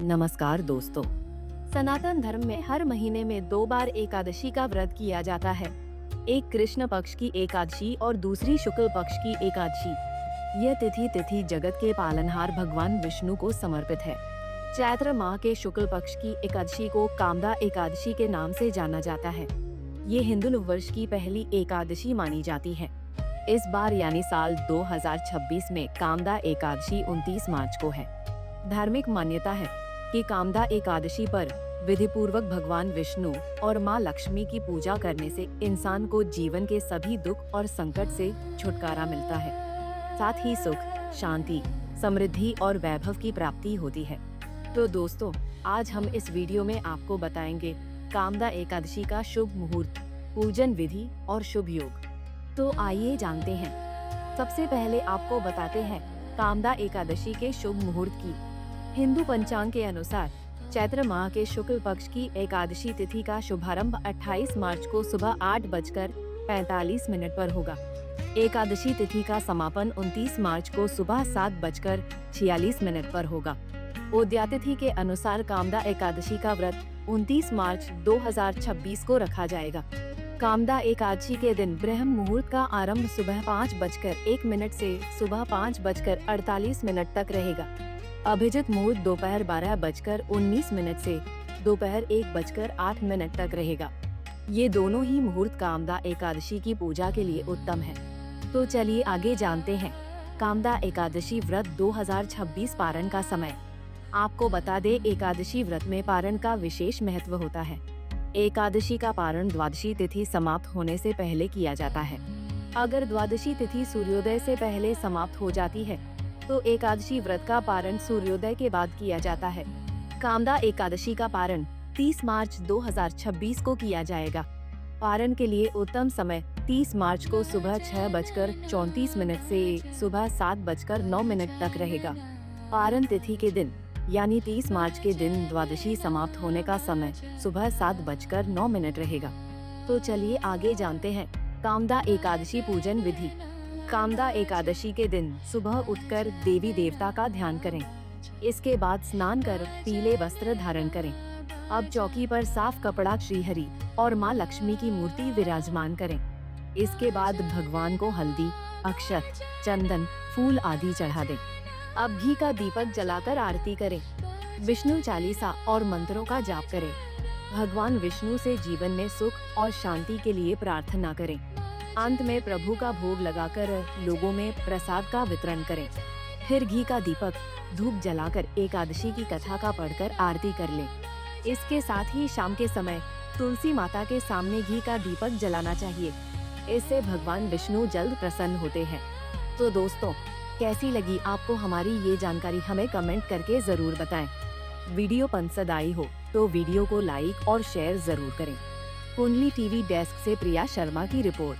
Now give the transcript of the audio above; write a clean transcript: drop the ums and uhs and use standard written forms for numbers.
नमस्कार दोस्तों। सनातन धर्म में हर महीने में 2 बार एकादशी का व्रत किया जाता है। एक कृष्ण पक्ष की एकादशी और दूसरी शुक्ल पक्ष की एकादशी। यह तिथि जगत के पालनहार भगवान विष्णु को समर्पित है। चैत्र माह के शुक्ल पक्ष की एकादशी को कामदा एकादशी के नाम से जाना जाता है। ये हिंदू नव वर्ष की पहली एकादशी मानी जाती है। इस बार यानी साल 2026 में कामदा एकादशी 29 मार्च को है। धार्मिक मान्यता है कि कामदा एकादशी पर विधि पूर्वक भगवान विष्णु और मां लक्ष्मी की पूजा करने से इंसान को जीवन के सभी दुख और संकट से छुटकारा मिलता है। साथ ही सुख, शांति, समृद्धि और वैभव की प्राप्ति होती है। तो दोस्तों, आज हम इस वीडियो में आपको बताएंगे कामदा एकादशी का शुभ मुहूर्त, पूजन विधि और शुभ योग। तो आइए जानते हैं। सबसे पहले आपको बताते हैं कामदा एकादशी के शुभ मुहूर्त की। हिंदू पंचांग के अनुसार चैत्र माह के शुक्ल पक्ष की एकादशी तिथि का शुभारंभ 28 मार्च को सुबह 8:45 पर होगा। एकादशी तिथि का समापन 29 मार्च को सुबह 7:46 पर होगा। उदयातिथि के अनुसार कामदा एकादशी का व्रत 29 मार्च 2026 को रखा जाएगा। कामदा एकादशी के दिन ब्रह्म मुहूर्त का आरंभ सुबह 5:01 से सुबह 5:48 तक रहेगा। अभिजित मुहूर्त दोपहर 12:19 से दोपहर 1:08 तक रहेगा। ये दोनों ही मुहूर्त कामदा एकादशी की पूजा के लिए उत्तम है। तो चलिए आगे जानते हैं कामदा एकादशी व्रत 2026 पारण का समय। आपको बता दें, एकादशी व्रत में पारण का विशेष महत्व होता है। एकादशी का पारण द्वादशी तिथि समाप्त होने से पहले किया जाता है। अगर द्वादशी तिथि सूर्योदय से पहले समाप्त हो जाती है तो एकादशी व्रत का पारण सूर्योदय के बाद किया जाता है। कामदा एकादशी का पारण 30 मार्च 2026 को किया जाएगा। पारण के लिए उत्तम समय 30 मार्च को सुबह 6:34 से सुबह 7:09 तक रहेगा। पारण तिथि के दिन यानी 30 मार्च के दिन द्वादशी समाप्त होने का समय सुबह 7:09 रहेगा। तो चलिए आगे जानते हैं कामदा एकादशी पूजन विधि। कामदा एकादशी के दिन सुबह उठकर देवी देवता का ध्यान करें। इसके बाद स्नान कर पीले वस्त्र धारण करें। अब चौकी पर साफ कपड़ा श्रीहरि और मां लक्ष्मी की मूर्ति विराजमान करें। इसके बाद भगवान को हल्दी, अक्षत, चंदन, फूल आदि चढ़ा दें। अब घी का दीपक जलाकर आरती करें। विष्णु चालीसा और मंत्रों का जाप करें। भगवान विष्णु से जीवन में सुख और शांति के लिए प्रार्थना करें। अंत में प्रभु का भोग लगाकर लोगों में प्रसाद का वितरण करें। फिर घी का दीपक, धूप जलाकर एकादशी की कथा का पढ़कर आरती कर लें। इसके साथ ही शाम के समय तुलसी माता के सामने घी का दीपक जलाना चाहिए। इससे भगवान विष्णु जल्द प्रसन्न होते हैं। तो दोस्तों, कैसी लगी आपको हमारी ये जानकारी, हमें कमेंट करके जरूर बताएं। वीडियो पसंद आई हो तो वीडियो को लाइक और शेयर जरूर करें। कुंडली टीवी डेस्क से प्रिया शर्मा की रिपोर्ट।